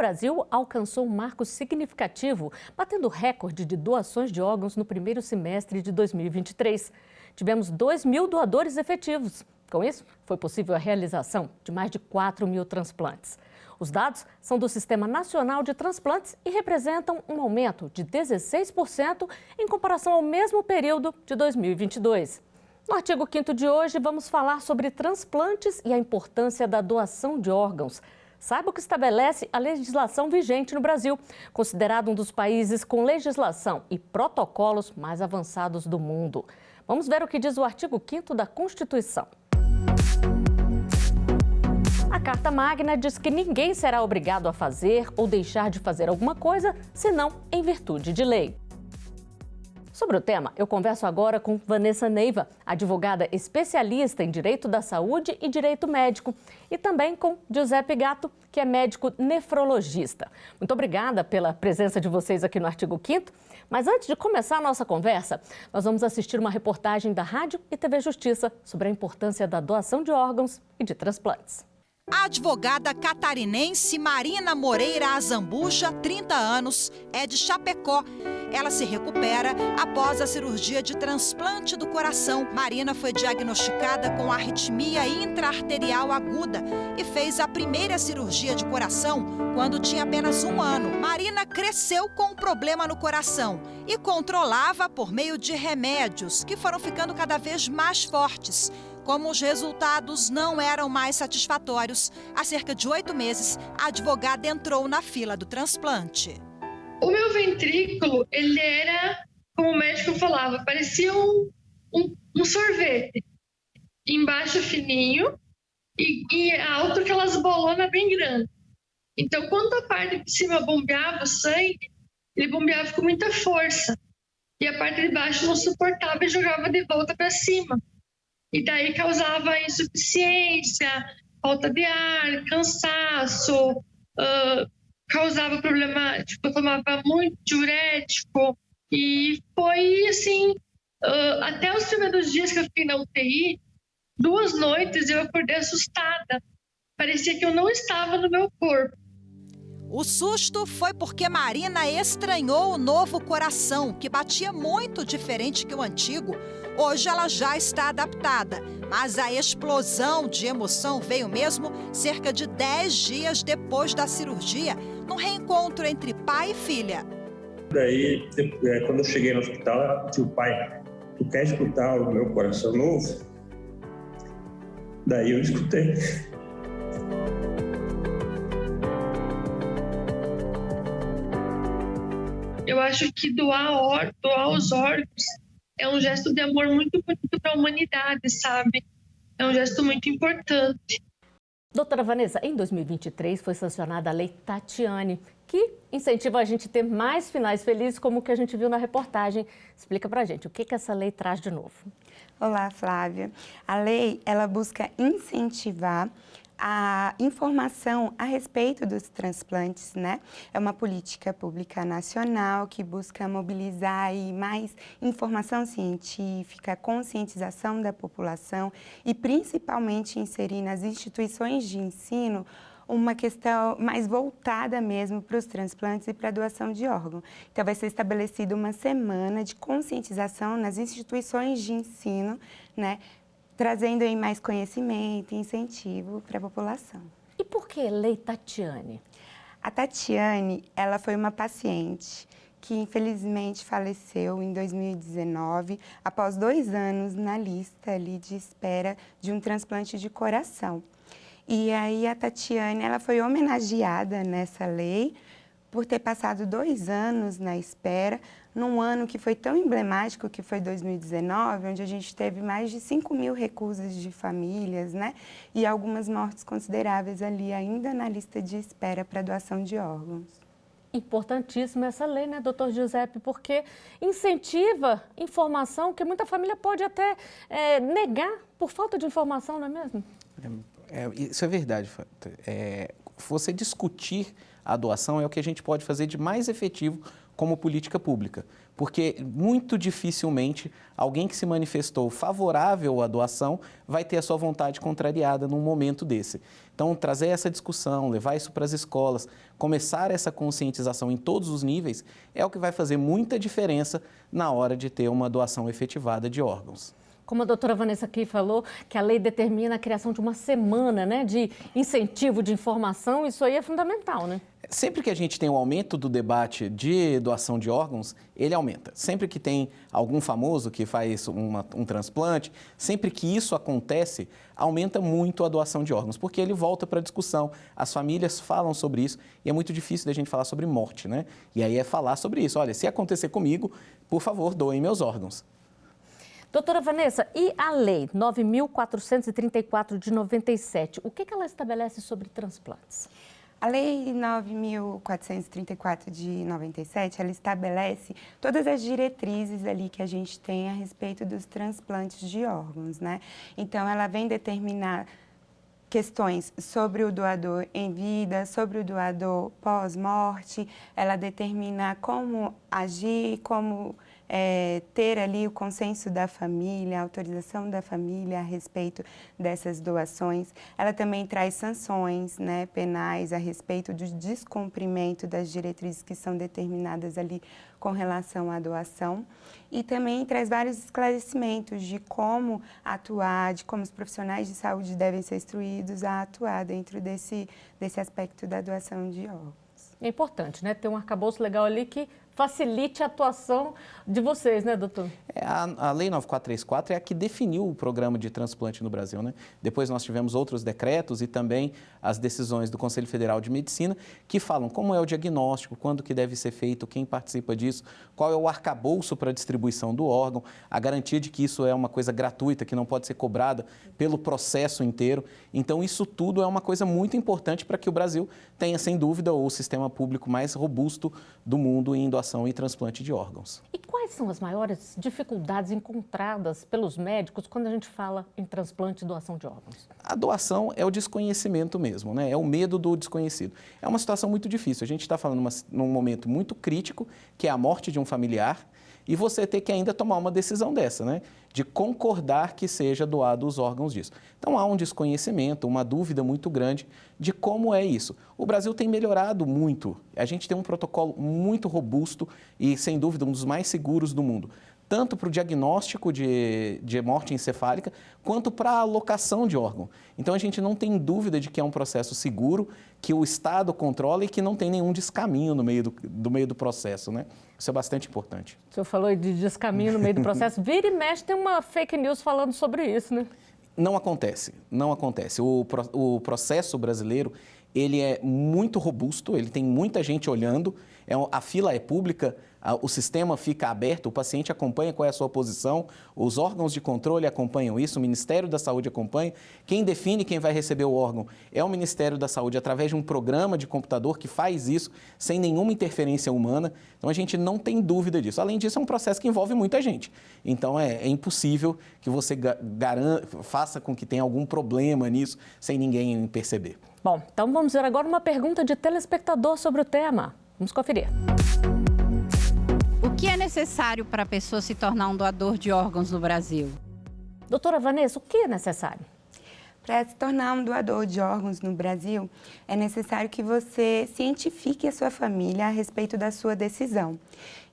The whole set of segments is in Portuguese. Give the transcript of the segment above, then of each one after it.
Brasil alcançou um marco significativo, batendo recorde de doações de órgãos no primeiro semestre de 2023. Tivemos 2.000 doadores efetivos. Com isso, foi possível a realização de mais de 4.000 transplantes. Os dados são do Sistema Nacional de Transplantes e representam um aumento de 16% em comparação ao mesmo período de 2022. No artigo 5º de hoje, vamos falar sobre transplantes e a importância da doação de órgãos. Saiba o que estabelece a legislação vigente no Brasil, considerado um dos países com legislação e protocolos mais avançados do mundo. Vamos ver o que diz o artigo 5º da Constituição. A Carta Magna diz que ninguém será obrigado a fazer ou deixar de fazer alguma coisa, senão em virtude de lei. Sobre o tema, eu converso agora com Vanessa Neiva, advogada especialista em Direito da Saúde e Direito Médico, e também com Giuseppe Gatto, que é médico nefrologista. Muito obrigada pela presença de vocês aqui no artigo 5º. Mas antes de começar a nossa conversa, nós vamos assistir uma reportagem da Rádio e TV Justiça sobre a importância da doação de órgãos e de transplantes. A advogada catarinense Marina Moreira Azambuja, 30 anos, é de Chapecó. Ela se recupera após a cirurgia de transplante do coração. Marina foi diagnosticada com arritmia intra-arterial aguda e fez a primeira cirurgia de coração quando tinha apenas 1 ano. Marina cresceu com um problema no coração e controlava por meio de remédios que foram ficando cada vez mais fortes. Como os resultados não eram mais satisfatórios, há cerca de 8 meses, a advogada entrou na fila do transplante. O meu ventrículo, ele era, como o médico falava, parecia um sorvete. Embaixo fininho e alto aquelas bolonas bem grandes. Então, quando a parte de cima bombeava o sangue, ele bombeava com muita força. E a parte de baixo não suportava e jogava de volta para cima. E daí causava insuficiência, falta de ar, cansaço, causava problema, tipo, eu tomava muito diurético. E foi assim, até os primeiros dias que eu fiquei na UTI, 2 noites eu acordei assustada. Parecia que eu não estava no meu corpo. O susto foi porque Marina estranhou o novo coração, que batia muito diferente que o antigo. Hoje ela já está adaptada, mas a explosão de emoção veio mesmo cerca de 10 dias depois da cirurgia, num reencontro entre pai e filha. Daí, quando eu cheguei no hospital, ela disse: pai, tu quer escutar o meu coração novo? Daí eu escutei. Eu acho que doar os órgãos é um gesto de amor muito bonito para a humanidade, sabe? É um gesto muito importante. Doutora Vanessa, em 2023 foi sancionada a Lei Tatiane, que incentiva a gente a ter mais finais felizes, como o que a gente viu na reportagem. Explica pra gente, o que essa lei traz de novo? Olá, Flávia. A lei, ela busca incentivar a informação a respeito dos transplantes, né? É uma política pública nacional que busca mobilizar aí mais informação científica, conscientização da população e principalmente inserir nas instituições de ensino uma questão mais voltada mesmo para os transplantes e para a doação de órgão. Então, vai ser estabelecida uma semana de conscientização nas instituições de ensino, né? Trazendo aí mais conhecimento e incentivo para a população. E por que Lei Tatiane? A Tatiane, ela foi uma paciente que infelizmente faleceu em 2019, após 2 anos na lista ali de espera de um transplante de coração. E aí a Tatiane, ela foi homenageada nessa lei por ter passado 2 anos na espera, num ano que foi tão emblemático, que foi 2019, onde a gente teve mais de 5.000 recusas de famílias, né? E algumas mortes consideráveis ali, ainda na lista de espera para doação de órgãos. Importantíssima essa lei, né, doutor Giuseppe? Porque incentiva informação que muita família pode até negar por falta de informação, não é mesmo? Isso é verdade. Você discutir a doação é o que a gente pode fazer de mais efetivo como política pública, porque muito dificilmente alguém que se manifestou favorável à doação vai ter a sua vontade contrariada num momento desse. Então, trazer essa discussão, levar isso para as escolas, começar essa conscientização em todos os níveis é o que vai fazer muita diferença na hora de ter uma doação efetivada de órgãos. Como a doutora Vanessa aqui falou, que a lei determina a criação de uma semana, né, de incentivo de informação, isso aí é fundamental, né? Sempre que a gente tem um aumento do debate de doação de órgãos, ele aumenta. Sempre que tem algum famoso que faz um transplante, sempre que isso acontece, aumenta muito a doação de órgãos, porque ele volta para a discussão, as famílias falam sobre isso e é muito difícil da gente falar sobre morte, né? E aí é falar sobre isso. Olha, se acontecer comigo, por favor, doem meus órgãos. Doutora Vanessa, e a Lei 9.434 de 97, o que ela estabelece sobre transplantes? A Lei 9.434 de 97, ela estabelece todas as diretrizes ali que a gente tem a respeito dos transplantes de órgãos, né? Então, ela vem determinar questões sobre o doador em vida, sobre o doador pós-morte, ela determina como agir, como ter ali o consenso da família, a autorização da família a respeito dessas doações. Ela também traz sanções, né, penais a respeito do descumprimento das diretrizes que são determinadas ali com relação à doação. E também traz vários esclarecimentos de como atuar, de como os profissionais de saúde devem ser instruídos a atuar dentro desse aspecto da doação de órgãos. É importante, né, ter um arcabouço legal ali que facilite a atuação de vocês, né, doutor? A Lei 9434 é a que definiu o programa de transplante no Brasil, né? Depois nós tivemos outros decretos e também as decisões do Conselho Federal de Medicina que falam como é o diagnóstico, quando que deve ser feito, quem participa disso, qual é o arcabouço para a distribuição do órgão, a garantia de que isso é uma coisa gratuita, que não pode ser cobrada pelo processo inteiro. Então, isso tudo é uma coisa muito importante para que o Brasil tenha, sem dúvida, o sistema público mais robusto do mundo em doação e transplante de órgãos. E quais são as maiores dificuldades encontradas pelos médicos quando a gente fala em transplante e doação de órgãos? A doação é o desconhecimento mesmo, né? É o medo do desconhecido. É uma situação muito difícil. A gente está falando num momento muito crítico, que é a morte de um familiar, e você ter que ainda tomar uma decisão dessa, né? De concordar que seja doado os órgãos disso. Então, há um desconhecimento, uma dúvida muito grande de como é isso. O Brasil tem melhorado muito. A gente tem um protocolo muito robusto e, sem dúvida, um dos mais seguros do mundo. Tanto para o diagnóstico de morte encefálica, quanto para a alocação de órgão. Então, a gente não tem dúvida de que é um processo seguro, que o Estado controla e que não tem nenhum descaminho no meio do processo, né? Isso é bastante importante. O senhor falou de descaminho no meio do processo. Vira e mexe, tem uma fake news falando sobre isso, né? Não acontece, não acontece. O processo brasileiro, ele é muito robusto, ele tem muita gente olhando, a fila é pública, o sistema fica aberto, o paciente acompanha qual é a sua posição, os órgãos de controle acompanham isso, o Ministério da Saúde acompanha. Quem define quem vai receber o órgão é o Ministério da Saúde, através de um programa de computador que faz isso sem nenhuma interferência humana. Então, a gente não tem dúvida disso. Além disso, é um processo que envolve muita gente. Então, é impossível que você faça com que tenha algum problema nisso sem ninguém perceber. Bom, então vamos ver agora uma pergunta de telespectador sobre o tema. Vamos conferir. O que é necessário para a pessoa se tornar um doador de órgãos no Brasil? Doutora Vanessa, o que é necessário? Para se tornar um doador de órgãos no Brasil, é necessário que você cientifique a sua família a respeito da sua decisão.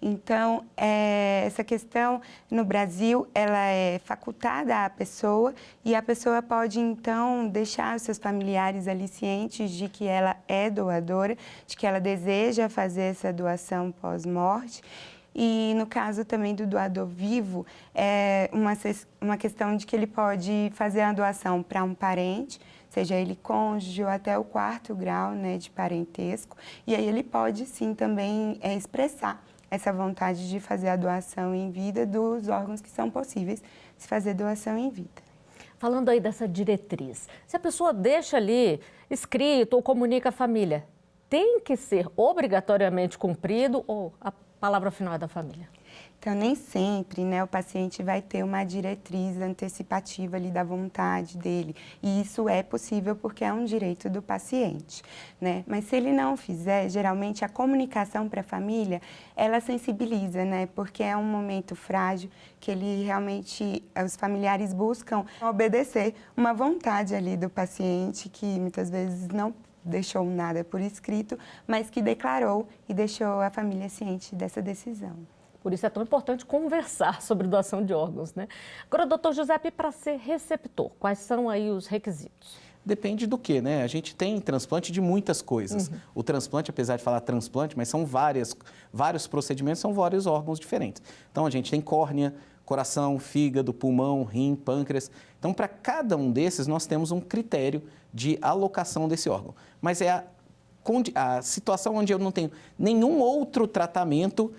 Então, essa questão no Brasil, ela é facultada à pessoa e a pessoa pode, então, deixar os seus familiares ali cientes de que ela é doadora, de que ela deseja fazer essa doação pós-morte. E no caso também do doador vivo, é uma questão de que ele pode fazer a doação para um parente, seja ele cônjuge ou até o 4º grau, né, de parentesco. E aí ele pode sim também expressar essa vontade de fazer a doação em vida dos órgãos que são possíveis se fazer doação em vida. Falando aí dessa diretriz, se a pessoa deixa ali escrito ou comunica à família, tem que ser obrigatoriamente cumprido ou palavra final é da família. Então, nem sempre, né, o paciente vai ter uma diretriz antecipativa ali da vontade dele. E isso é possível porque é um direito do paciente, né? Mas se ele não fizer, geralmente a comunicação para a família, ela sensibiliza, né? Porque é um momento frágil que ele realmente, os familiares buscam obedecer uma vontade ali do paciente que muitas vezes não deixou nada por escrito, mas que declarou e deixou a família ciente dessa decisão. Por isso é tão importante conversar sobre doação de órgãos, né? Agora, doutor Giuseppe, para ser receptor, quais são aí os requisitos? Depende do que, né? A gente tem transplante de muitas coisas. O transplante, apesar de falar transplante, mas são vários procedimentos, são vários órgãos diferentes. Então, a gente tem córnea, coração, fígado, pulmão, rim, pâncreas. Então, para cada um desses, nós temos um critério de alocação desse órgão. Mas é a situação onde eu não tenho nenhum outro tratamento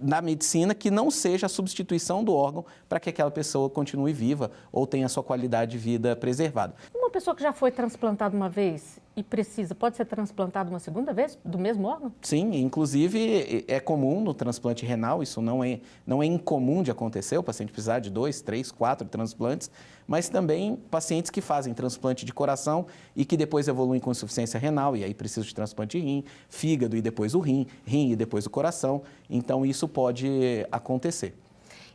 na medicina que não seja a substituição do órgão para que aquela pessoa continue viva ou tenha a sua qualidade de vida preservada. Uma pessoa que já foi transplantada uma vez e pode ser transplantada uma segunda vez do mesmo órgão? Sim, inclusive é comum no transplante renal, isso não é incomum de acontecer, o paciente precisar de 2, 3, 4 transplantes, mas também pacientes que fazem transplante de coração e que depois evoluem com insuficiência renal e aí precisam de transplante de rim, fígado e depois o rim e depois o coração, então isso pode acontecer.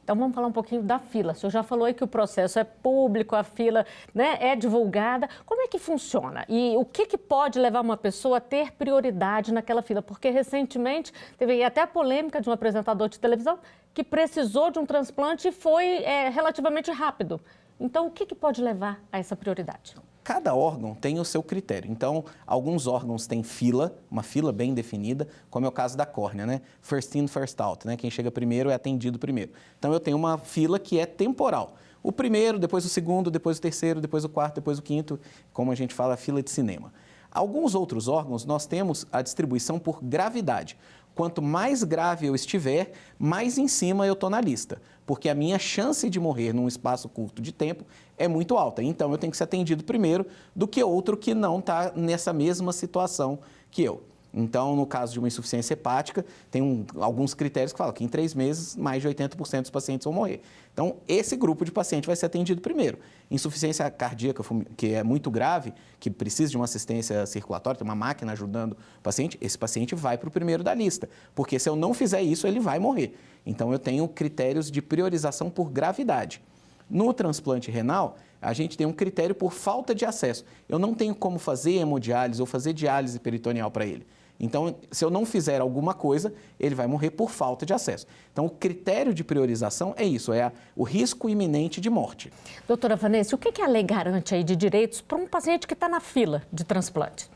Então, vamos falar um pouquinho da fila. O senhor já falou aí que o processo é público, a fila, né, é divulgada. Como é que funciona? E o que pode levar uma pessoa a ter prioridade naquela fila? Porque, recentemente, teve até a polêmica de um apresentador de televisão que precisou de um transplante e foi relativamente rápido. Então, o que pode levar a essa prioridade? Cada órgão tem o seu critério. Então, alguns órgãos têm fila, uma fila bem definida, como é o caso da córnea, né? First in, first out, né? Quem chega primeiro é atendido primeiro. Então, eu tenho uma fila que é temporal. O primeiro, depois o segundo, depois o terceiro, depois o quarto, depois o quinto, como a gente fala, fila de cinema. Alguns outros órgãos, nós temos a distribuição por gravidade. Quanto mais grave eu estiver, mais em cima eu estou na lista, porque a minha chance de morrer num espaço curto de tempo é muito alta. Então, eu tenho que ser atendido primeiro do que outro que não está nessa mesma situação que eu. Então, no caso de uma insuficiência hepática, tem alguns critérios que falam que em 3 meses, mais de 80% dos pacientes vão morrer. Então, esse grupo de paciente vai ser atendido primeiro. Insuficiência cardíaca, que é muito grave, que precisa de uma assistência circulatória, tem uma máquina ajudando o paciente, esse paciente vai para o primeiro da lista. Porque se eu não fizer isso, ele vai morrer. Então, eu tenho critérios de priorização por gravidade. No transplante renal, a gente tem um critério por falta de acesso. Eu não tenho como fazer hemodiálise ou fazer diálise peritoneal para ele. Então, se eu não fizer alguma coisa, ele vai morrer por falta de acesso. Então, o critério de priorização é isso, é o risco iminente de morte. Doutora Vanessa, o que a lei garante aí de direitos para um paciente que está na fila de transplante?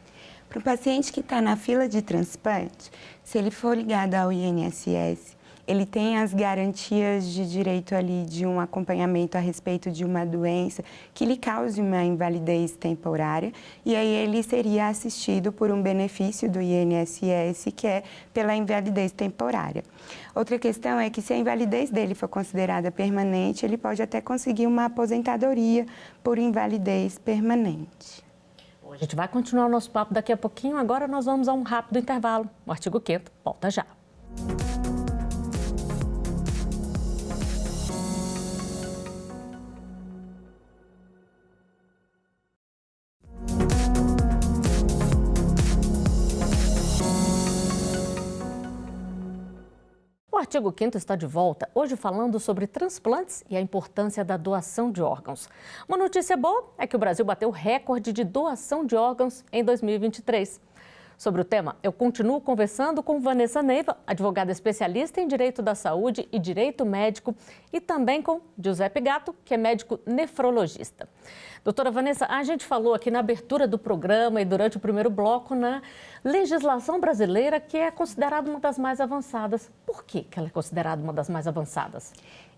Para o paciente que está na fila de transplante, se ele for ligado ao INSS, ele tem as garantias de direito ali de um acompanhamento a respeito de uma doença que lhe cause uma invalidez temporária e aí ele seria assistido por um benefício do INSS que é pela invalidez temporária. Outra questão é que se a invalidez dele for considerada permanente, ele pode até conseguir uma aposentadoria por invalidez permanente. A gente vai continuar o nosso papo daqui a pouquinho, agora nós vamos a um rápido intervalo. O artigo 5º volta já. O artigo 5º está de volta, hoje falando sobre transplantes e a importância da doação de órgãos. Uma notícia boa é que o Brasil bateu o recorde de doação de órgãos em 2023. Sobre o tema, eu continuo conversando com Vanessa Neiva, advogada especialista em Direito da Saúde e Direito Médico, e também com Giuseppe Gatto, que é médico nefrologista. Doutora Vanessa, a gente falou aqui na abertura do programa e durante o primeiro bloco na legislação brasileira que é considerada uma das mais avançadas. Por que ela é considerada uma das mais avançadas?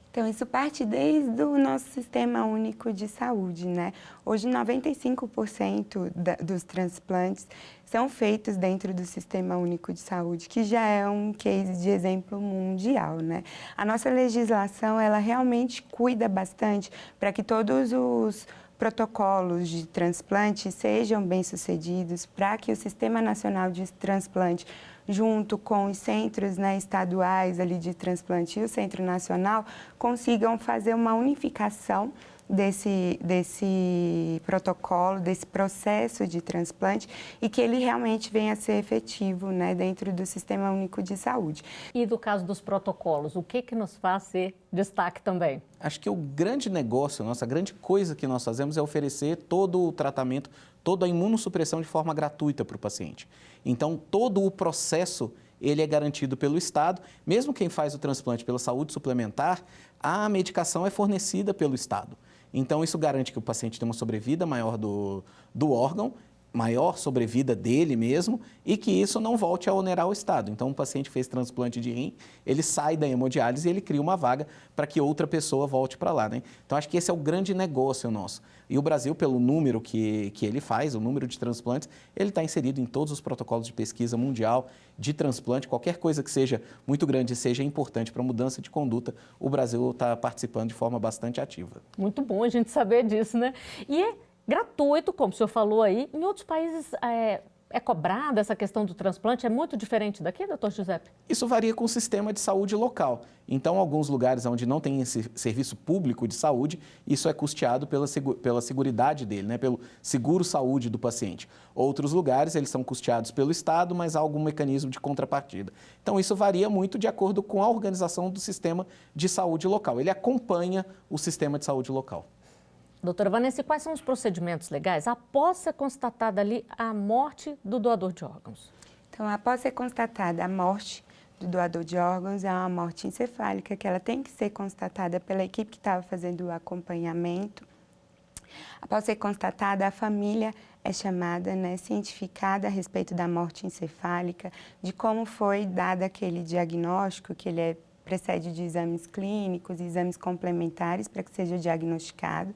Então, isso parte desde o nosso Sistema Único de Saúde, né? Hoje, 95% dos transplantes são feitos dentro do Sistema Único de Saúde, que já é um case de exemplo mundial, né? A nossa legislação, ela realmente cuida bastante para que todos os protocolos de transplante sejam bem-sucedidos, para que o Sistema Nacional de Transplante junto com os centros, né, estaduais ali de transplante e o Centro Nacional, consigam fazer uma unificação desse protocolo, desse processo de transplante e que ele realmente venha a ser efetivo, né, dentro do Sistema Único de Saúde. E do caso dos protocolos, o que nos faz ser destaque também? Acho que o grande negócio, a grande coisa que nós fazemos é oferecer todo o tratamento, toda a imunossupressão de forma gratuita para o paciente. Então, todo o processo ele é garantido pelo Estado. Mesmo quem faz o transplante pela saúde suplementar, a medicação é fornecida pelo Estado. Então, isso garante que o paciente tenha uma sobrevida maior do órgão, maior sobrevida dele mesmo, e que isso não volte a onerar o Estado. Então, um paciente que fez transplante de rim, ele sai da hemodiálise e ele cria uma vaga para que outra pessoa volte para lá, né? Então, acho que esse é o grande negócio nosso. E o Brasil, pelo número que ele faz, o número de transplantes, ele está inserido em todos os protocolos de pesquisa mundial de transplante. Qualquer coisa que seja muito grande e seja importante para a mudança de conduta, o Brasil está participando de forma bastante ativa. Muito bom a gente saber disso, né? E é gratuito, como o senhor falou aí. Em outros países é cobrada essa questão do transplante? É muito diferente daqui, doutor Giuseppe? Isso varia com o sistema de saúde local. Então, alguns lugares onde não tem esse serviço público de saúde, isso é custeado pela seguridade dele, né? Pelo seguro-saúde do paciente. Outros lugares, eles são custeados pelo Estado, mas há algum mecanismo de contrapartida. Então, isso varia muito de acordo com a organização do sistema de saúde local. Ele acompanha o sistema de saúde local. Doutora Vanessa, e quais são os procedimentos legais após ser constatada ali a morte do doador de órgãos? Então, após ser constatada a morte do doador de órgãos, é uma morte encefálica, que ela tem que ser constatada pela equipe que estava fazendo o acompanhamento. Após ser constatada, a família é chamada, né, cientificada a respeito da morte encefálica, de como foi dado aquele diagnóstico, que ele precede de exames clínicos e exames complementares para que seja diagnosticado.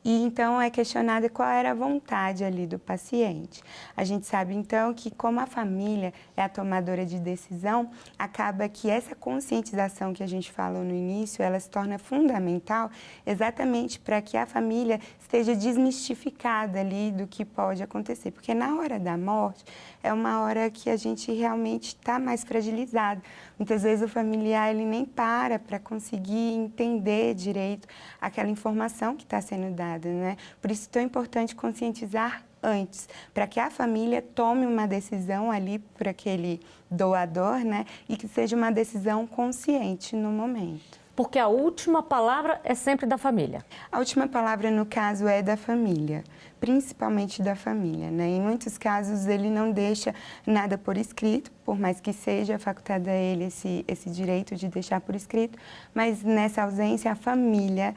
E então é questionada qual era a vontade ali do paciente. A gente sabe então que como a família é a tomadora de decisão, acaba que essa conscientização que a gente falou no início, ela se torna fundamental exatamente para que a família esteja desmistificada ali do que pode acontecer. Porque na hora da morte é uma hora que a gente realmente está mais fragilizado. Muitas vezes o familiar ele nem para conseguir entender direito aquela informação que está sendo dada. Né? Por isso é tão importante conscientizar antes, para que a família tome uma decisão ali por aquele doador, né? E que seja uma decisão consciente no momento. Porque a última palavra é sempre da família. A última palavra, no caso, é da família, principalmente da família, né? Em muitos casos, ele não deixa nada por escrito, por mais que seja facultado a ele esse direito de deixar por escrito, mas nessa ausência, a família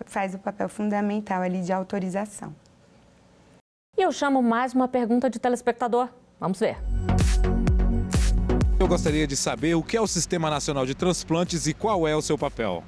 faz o papel fundamental ali de autorização. E eu chamo mais uma pergunta de telespectador. Vamos ver. Eu gostaria de saber o que é o Sistema Nacional de Transplantes e qual é o seu papel.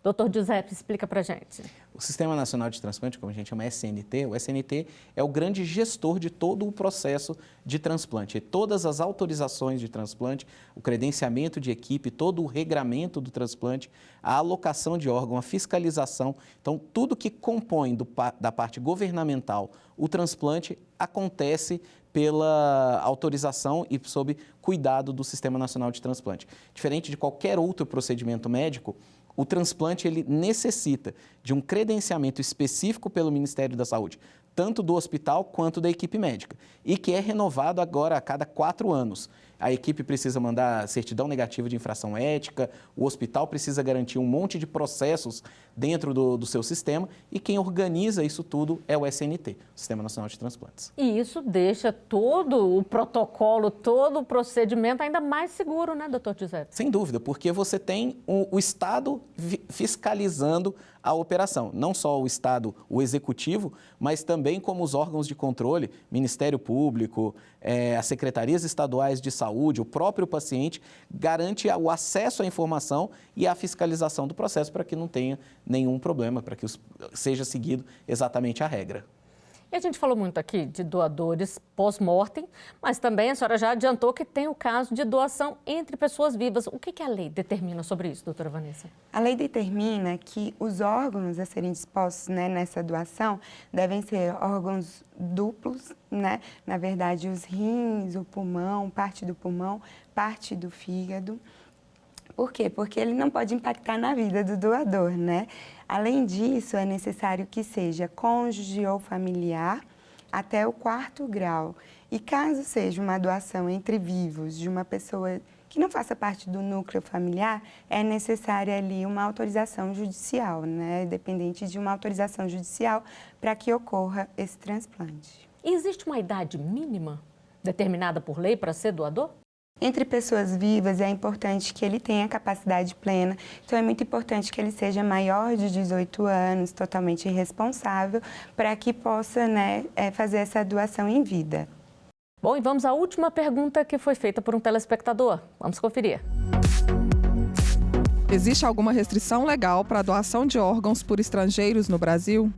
Doutor Giuseppe, explica pra gente. O Sistema Nacional de Transplante, como a gente chama SNT, o SNT é o grande gestor de todo o processo de transplante. Todas as autorizações de transplante, o credenciamento de equipe, todo o regramento do transplante, a alocação de órgão, a fiscalização. Então, tudo que compõe da parte governamental o transplante acontece pela autorização e sob cuidado do Sistema Nacional de Transplante. Diferente de qualquer outro procedimento médico, o transplante ele necessita de um credenciamento específico pelo Ministério da Saúde, tanto do hospital quanto da equipe médica, e que é renovado agora a cada 4 anos. A equipe precisa mandar certidão negativa de infração ética, o hospital precisa garantir um monte de processos dentro do seu sistema e quem organiza isso tudo é o SNT, o Sistema Nacional de Transplantes. E isso deixa todo o protocolo, todo o procedimento ainda mais seguro, né, doutor Giuseppe? Sem dúvida, porque você tem o Estado fiscalizando a operação. Não só o Estado, o Executivo, mas também como os órgãos de controle, Ministério Público, as secretarias estaduais de saúde, o próprio paciente, garante o acesso à informação e a fiscalização do processo para que não tenha nenhum problema, para que seja seguido exatamente a regra. E a gente falou muito aqui de doadores pós-mortem, mas também a senhora já adiantou que tem o caso de doação entre pessoas vivas. O que a lei determina sobre isso, doutora Vanessa? A lei determina que os órgãos a serem dispostos, né, nessa doação devem ser órgãos duplos, né? Na verdade, os rins, o pulmão, parte do fígado. Por quê? Porque ele não pode impactar na vida do doador, né? Além disso, é necessário que seja cônjuge ou familiar até o 4º grau. E caso seja uma doação entre vivos de uma pessoa que não faça parte do núcleo familiar, é necessária ali uma autorização judicial, né? Dependente de uma autorização judicial para que ocorra esse transplante. E existe uma idade mínima determinada por lei para ser doador? Entre pessoas vivas é importante que ele tenha capacidade plena, então é muito importante que ele seja maior de 18 anos, totalmente responsável, para que possa, né, fazer essa doação em vida. Bom, e vamos à última pergunta que foi feita por um telespectador. Vamos conferir. Existe alguma restrição legal para a doação de órgãos por estrangeiros no Brasil?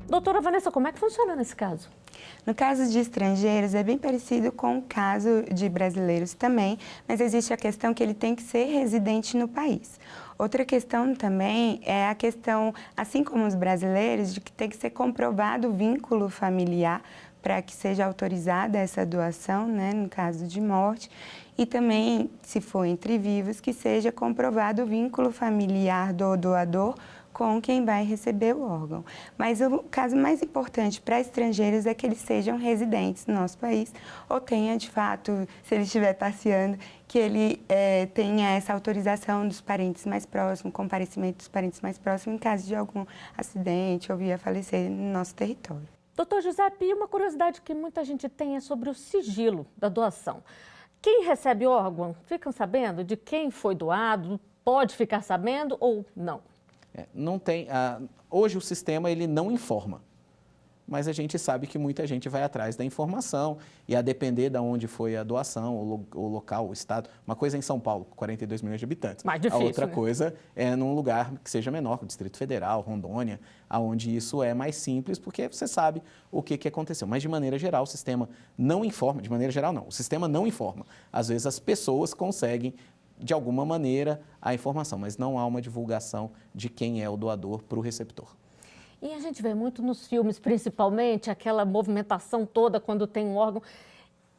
Doutora Vanessa, como é que funciona nesse caso? No caso de estrangeiros, é bem parecido com o caso de brasileiros também, mas existe a questão que ele tem que ser residente no país. Outra questão também é a questão, assim como os brasileiros, de que tem que ser comprovado o vínculo familiar para que seja autorizada essa doação, né, no caso de morte. E também, se for entre vivos, que seja comprovado o vínculo familiar do doador com quem vai receber o órgão. Mas o caso mais importante para estrangeiros é que eles sejam residentes no nosso país ou tenha, de fato, se ele estiver passeando, que ele tenha essa autorização dos parentes mais próximos, comparecimento dos parentes mais próximos em caso de algum acidente ou vir a falecer no nosso território. Doutor Giuseppe, uma curiosidade que muita gente tem é sobre o sigilo da doação. Quem recebe órgão, ficam sabendo de quem foi doado? Pode ficar sabendo ou não? Não tem. Hoje o sistema ele não informa, mas a gente sabe que muita gente vai atrás da informação e a depender de onde foi a doação, o local, o estado. Uma coisa é em São Paulo, 42 milhões de habitantes. Mais difícil, a outra né? coisa é num lugar que seja menor, o Distrito Federal, Rondônia, onde isso é mais simples, porque você sabe o que aconteceu. Mas de maneira geral o sistema não informa, de maneira geral não, o sistema não informa. Às vezes as pessoas conseguem de alguma maneira a informação, mas não há uma divulgação de quem é o doador para o receptor. E a gente vê muito nos filmes, principalmente, aquela movimentação toda quando tem um órgão.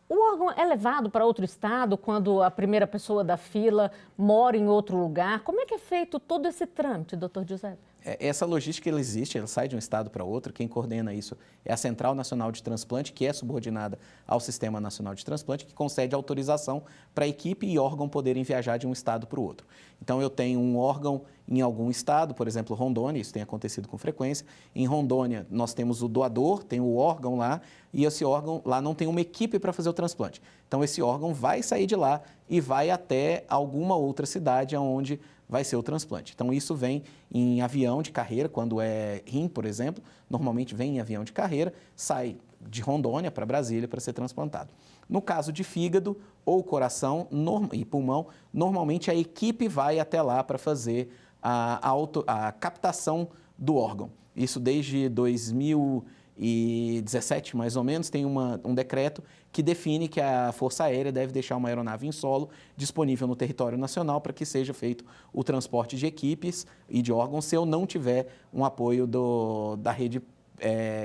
O órgão é levado para outro estado quando a primeira pessoa da fila mora em outro lugar? Como é que é feito todo esse trâmite, doutor Giuseppe? Essa logística ela existe, ela sai de um estado para outro. Quem coordena isso é a Central Nacional de Transplante, que é subordinada ao Sistema Nacional de Transplante, que concede autorização para a equipe e órgão poderem viajar de um estado para o outro. Então, eu tenho um órgão em algum estado, por exemplo, Rondônia, isso tem acontecido com frequência. Em Rondônia, nós temos o doador, tem o órgão lá, e esse órgão lá não tem uma equipe para fazer o transplante. Então, esse órgão vai sair de lá e vai até alguma outra cidade onde vai ser o transplante. Então, isso vem em avião de carreira, quando é rim, por exemplo, normalmente vem em avião de carreira, sai de Rondônia para Brasília para ser transplantado. No caso de fígado ou coração e pulmão, normalmente a equipe vai até lá para fazer a captação do órgão. Isso desde 2017, mais ou menos, tem um decreto que define que a Força Aérea deve deixar uma aeronave em solo disponível no território nacional para que seja feito o transporte de equipes e de órgãos se eu não tiver um apoio da rede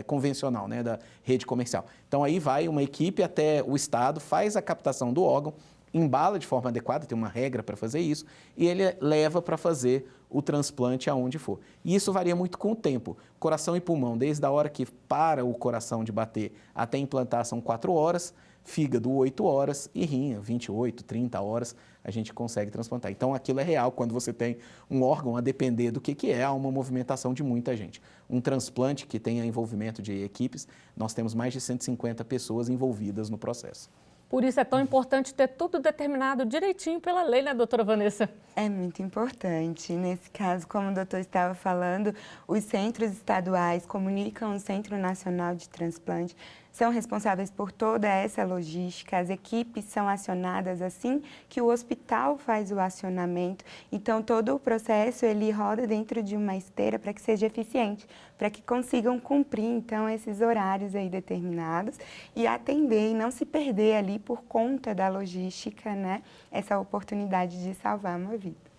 convencional, né, da rede comercial. Então, aí vai uma equipe até o estado, faz a captação do órgão, embala de forma adequada, tem uma regra para fazer isso, e ele leva para fazer o transplante aonde for. E isso varia muito com o tempo. Coração e pulmão, desde a hora que para o coração de bater até implantar são 4 horas, fígado 8 horas e rim 28, 30 horas a gente consegue transplantar. Então aquilo é real quando você tem um órgão, a depender do que é, há uma movimentação de muita gente. Um transplante que tenha envolvimento de equipes, nós temos mais de 150 pessoas envolvidas no processo. Por isso é tão importante ter tudo determinado direitinho pela lei, né, doutora Vanessa? É muito importante. Nesse caso, como o doutor estava falando, os centros estaduais comunicam o Centro Nacional de Transplante são responsáveis por toda essa logística, as equipes são acionadas assim que o hospital faz o acionamento. Então, todo o processo ele roda dentro de uma esteira para que seja eficiente, para que consigam cumprir, então, esses horários aí determinados e atender e não se perder ali por conta da logística, né, essa oportunidade de salvar uma vida.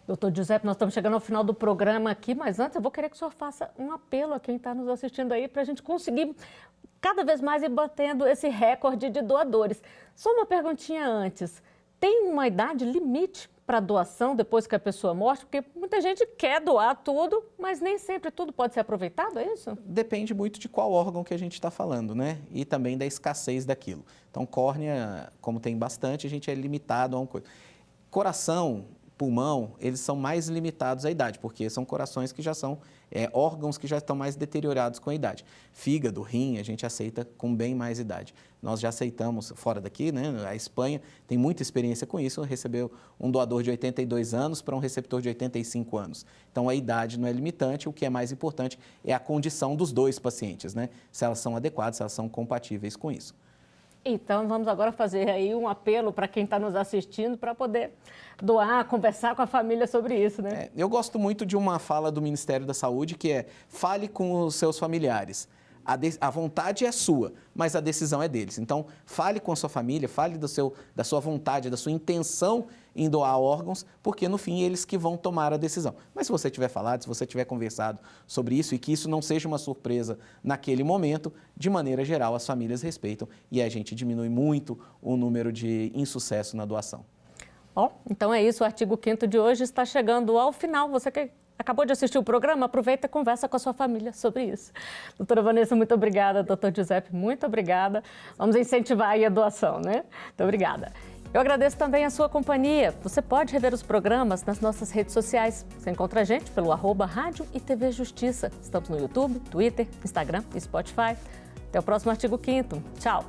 Doutor Giuseppe, nós estamos chegando ao final do programa aqui, mas antes eu vou querer que o senhor faça um apelo a quem está nos assistindo aí para a gente conseguir cada vez mais ir batendo esse recorde de doadores. Só uma perguntinha antes, tem uma idade limite para doação depois que a pessoa morre? Porque muita gente quer doar tudo, mas nem sempre tudo pode ser aproveitado, é isso? Depende muito de qual órgão que a gente está falando, né? E também da escassez daquilo. Então, córnea, como tem bastante, a gente é limitado a uma coisa. Coração, pulmão, eles são mais limitados à idade, porque são corações que já são órgãos que já estão mais deteriorados com a idade. Fígado, rim, a gente aceita com bem mais idade. Nós já aceitamos fora daqui, né? A Espanha tem muita experiência com isso, recebeu um doador de 82 anos para um receptor de 85 anos. Então, a idade não é limitante, o que é mais importante é a condição dos dois pacientes, né? Se elas são adequadas, se elas são compatíveis com isso. Então, vamos agora fazer aí um apelo para quem está nos assistindo para poder doar, conversar com a família sobre isso, né? Eu gosto muito de uma fala do Ministério da Saúde que é: fale com os seus familiares. A vontade é sua, mas a decisão é deles. Então, fale com a sua família, fale da sua vontade, da sua intenção em doar órgãos, porque no fim eles que vão tomar a decisão. Mas se você tiver falado, se você tiver conversado sobre isso e que isso não seja uma surpresa naquele momento, de maneira geral as famílias respeitam e a gente diminui muito o número de insucesso na doação. Bom, então é isso, o artigo 5º de hoje está chegando ao final. Você que acabou de assistir o programa, aproveita e conversa com a sua família sobre isso. Doutora Vanessa, muito obrigada. Doutor Giuseppe, muito obrigada. Vamos incentivar aí a doação, né? Muito obrigada. Eu agradeço também a sua companhia. Você pode rever os programas nas nossas redes sociais. Você encontra a gente pelo @Rádio e TV Justiça. Estamos no YouTube, Twitter, Instagram e Spotify. Até o próximo artigo 5º. Tchau.